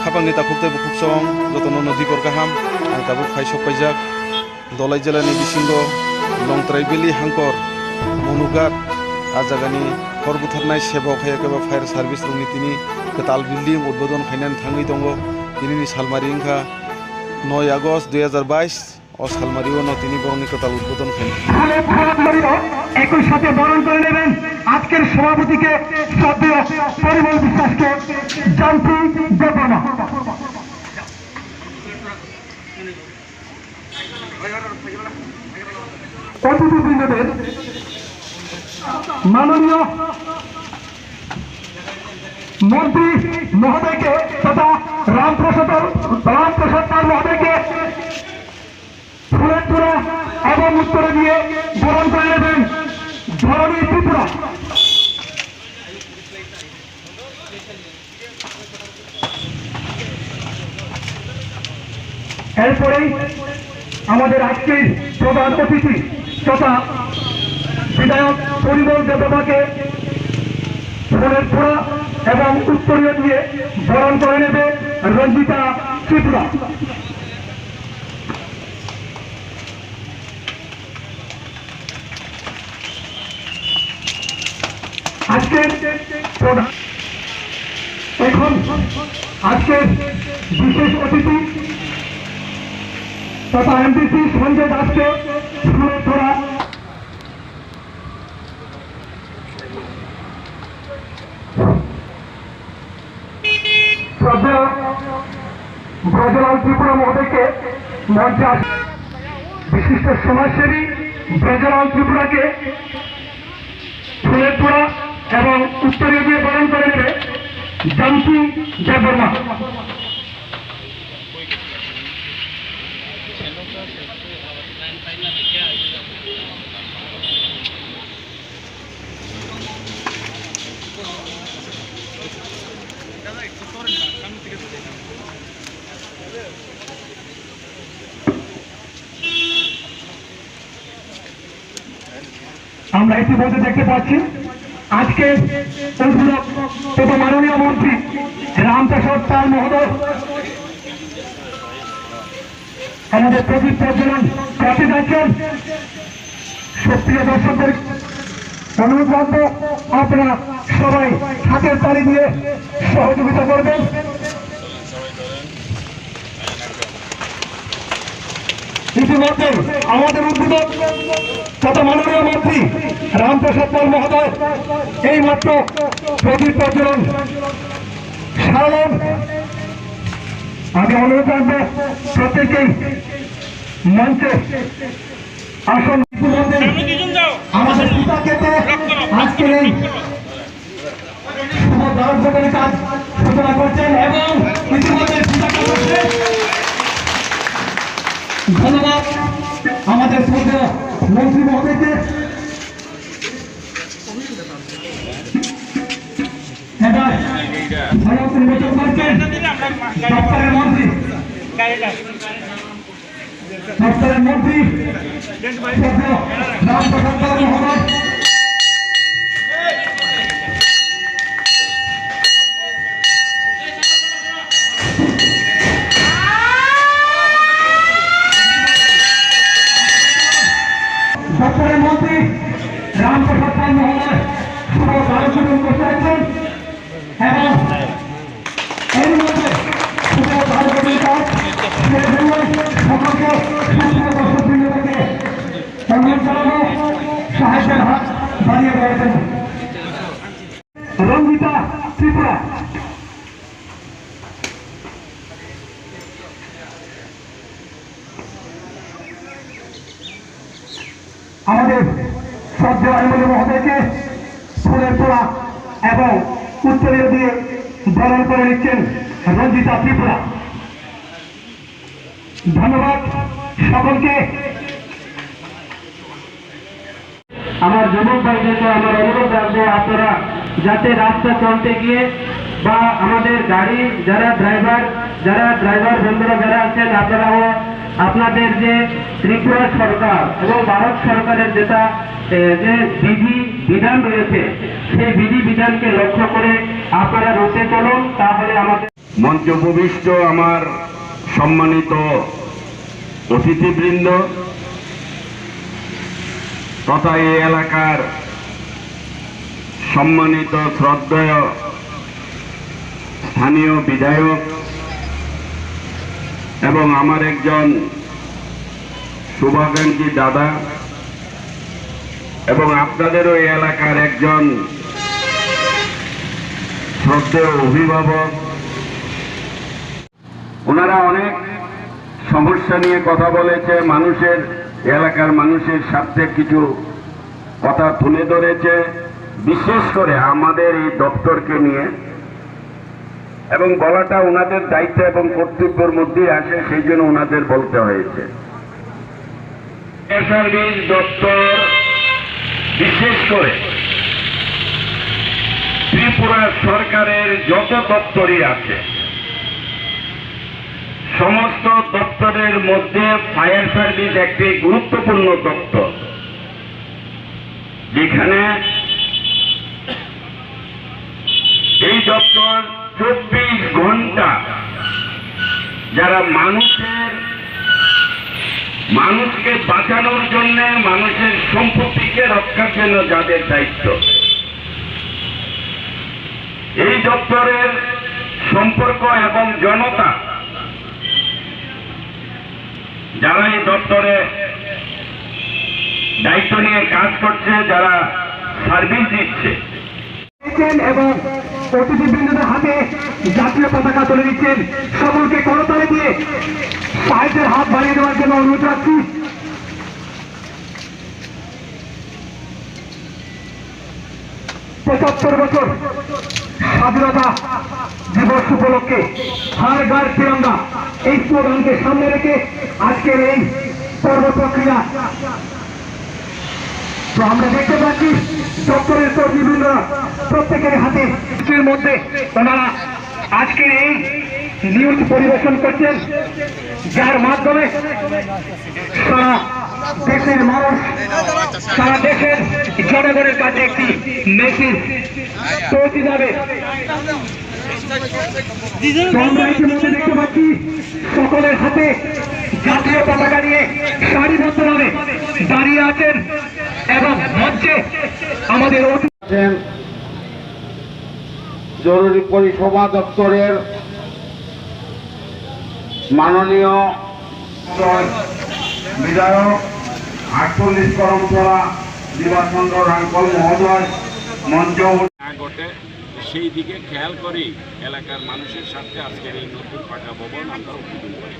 खापांनि ताखुकते बुखुकसं जतन नदीपर गाहाम आं ताबुक फाइसक पाइजाक दलाई जिल्लानि बिसिंग लंथ्राई बेलि हांकर मनुगात आजागानि हर बुथारनाय सेबक हायाकेबा फायार सार्भिस रुमनि तिनि केताल बिल्डिं उद्बोधन खायनानै थाङै दङ तिनि सालमारि इंखा 9 আগস্ট 2022 ও সালমারি ও তিনি বরণী কেতাল উদ্বোধন খান একই সাথে বরণ করে নেবেন আজকের সভাপতিকে শ্রদ্ধেয় পরিমল বিশ্বাসকে জানতি দেবনা অতিথিবৃন্দদের মাননীয় মন্ত্রী মহোদয়কে তথা রামপ্রসাদ পাল মহোদয়কে ফুলের তোড়া এবং উত্তরে দিয়ে বরণ করে নেবেন ধরণী ত্রিপুরা। এরপরেই আমাদের আজকের প্রধান অতিথি তথা বিধায়ক পরিমল দেববাকে ফুলের তোড়া এবং উত্তরীয় দিয়ে বরণ করে নেবে রঞ্জিতা ত্রিপুরা। এখন আজকের বিশেষ অতিথি তথা এমপিসি সঞ্জয় দাসকে ফুলের তোড়া শ্রদ্ধেয় ব্রজলাল ত্রিপুরা মহোদয়কে মঞ্চে বিশিষ্ট সমাজসেবী ব্রজলাল ত্রিপুরাকে ফুলের তোড়া এবং উত্তরীয় দিয়ে বরণ করে নেবে জানতি দেববর্মা। আমরা ইতিমধ্যে দেখতে পাচ্ছি আজকে উদ্বোধক তথা মাননীয় মন্ত্রী রামপ্রসাদ পাল মহোদয় আমাদের প্রদীপ প্রজ্বলন করতে যাচ্ছেন। সক্রিয় দর্শকদের অনুরোধ রাখবো আপনারা সবাই হাতের তালি দিয়ে সহযোগিতা করবেন। ইতিমধ্যে আমাদের উদ্বোধক তথা মাননীয় মন্ত্রী রামপ্রসাদ পাল মহোদয় এই মাত্র প্রদীপ প্রজ্বলন সারালেন। আমি অনুরোধ রাখবো প্রত্যেকেই মঞ্চে আসন। ইতিমধ্যে আমাদের পিতাকে আজকের এই শুভ দ্বারোদ্ঘাটনের কাজ সূচনা করছেন এবং ইতিমধ্যে পিতাকে ধন্যবাদ আমাদের শ্রদ্ধেয় মন্ত্রী মহোদয়কে। এবার ধন্যবাদ নির্বাচন করছেন দপ্তরের মন্ত্রী শ্রদ্ধেয় রামপ্রসাদ পাল মহোদয়। দপ্তরের মন্ত্রী রামপ্রসাদ পাল মহোদয় শুভ দ্বারোদ্ঘাটন করতে যাচ্ছেন এবং এর মধ্যে শুভ দ্বারোদ্ঘাটন কাজ সকলকে দর্শকবৃন্দকে অনুরোধ জানাবো সাহায্যের হাত বাড়িয়ে দেওয়ার জন্য। রঞ্জিতা ত্রিপুরা আমাদের শ্রদ্ধেয় এমএলএ মহোদয়কে ফুলের তোড়া এবং উত্তরীয় দিয়ে বরণ করে নিচ্ছেন রঞ্জিতা ত্রিপুরা। ধন্যবাদ সকলকে। আমার যুবক ভাইদেরকে আমার অনুরোধ রাখবো আপনারা যাতে রাস্তা চলতে গিয়ে বা আমাদের গাড়ি যারা ড্রাইভার বন্ধুরা যারা আছেন আপনারাও আপনাদের যে ত্রিপুরা সরকার এবং ভারত সরকারের যেটা যে বিধান রয়েছে সেই বিধানকে লক্ষ্য করে আপনারা রুটে চলুন, তাহলে আমাদের মঞ্চ উপবিষ্ট আমার সম্মানিত অতিথিবৃন্দ তথা এই এলাকার সম্মানিত শ্রদ্ধেয় স্থানীয় বিধায়ক এবং আমার একজন শুভাকাঙ্ক্ষী দাদা এবং আপনাদেরও এই এলাকার একজন শ্রদ্ধেয় অভিভাবক, ওনারা অনেক সমস্যা নিয়ে কথা বলেছে, এলাকার মানুষের স্বার্থে কিছু কথা তুলে ধরেছে, বিশেষ করে আমাদের এই দপ্তরকে নিয়ে, এবং বলাটা ওনাদের দায়িত্ব এবং কর্তব্যের মধ্যেই আসে, সেই জন্য ওনাদের বলতে হয়েছে। সার্ভিস দপ্তর বিশেষ করে ত্রিপুরা সরকারের যত দপ্তরই আছে সমস্ত দপ্তরের মধ্যে ফায়ার সার্ভিস একটি গুরুত্বপূর্ণ দপ্তর, যেখানে এই দপ্তর 24 ঘন্টা যারা মানুষকে বাঁচানোর জন্য, মানুষের সম্পত্তিকে রক্ষার জন্য যাদের দায়িত্ব, এই দপ্তরের সম্পর্ক এবং জনতা যারা এই দপ্তরে দায়িত্ব নিয়ে কাজ করছে, যারা সার্ভিস দিচ্ছে এবং অতিথিবৃন্দদের হাতে জাতীয় পতাকা তুলে দিচ্ছেন। সকলকে করতালি দিয়ে সাহায্যের হাত বাড়িয়ে দেওয়ার জন্য অনুরোধ রাখছি। 75 বছর স্বাধীনতা দিবস উপলক্ষে হার ঘর তিরঙ্গা এই স্লোগানকে সামনে রেখে আজকের এই পর্ব প্রক্রিয়া। তো আমরা দেখতে পাচ্ছি দপ্তরের কর্মীবৃন্দরা প্রত্যেকের হাতে এর মধ্যে ওনারা আজকের এই নিউজ পরিবেশন করছেন, যার মাধ্যমে সারা দেশের মানুষ, সারা দেশের জনগণের কাছে একটি মেসেজ পৌঁছে যাবে। তো আমরা ইতিমধ্যে দেখতে পাচ্ছি সকলের হাতে জাতীয় পতাকা নিয়ে সারিবদ্ধভাবে দাঁড়িয়ে আছেন এবং মঞ্চে আমাদের জরুরি পরিষেবা দপ্তরের মাননীয় বিধায়ক 48 করমতলা দিবাচন্দ্র রাঙ্কল মহোদয় মঞ্চ ঘটে সেই দিকে খেয়াল করি এলাকার মানুষের সাথে আজকের এই নতুন পাকা ভবন আমরা উদ্বোধন করি।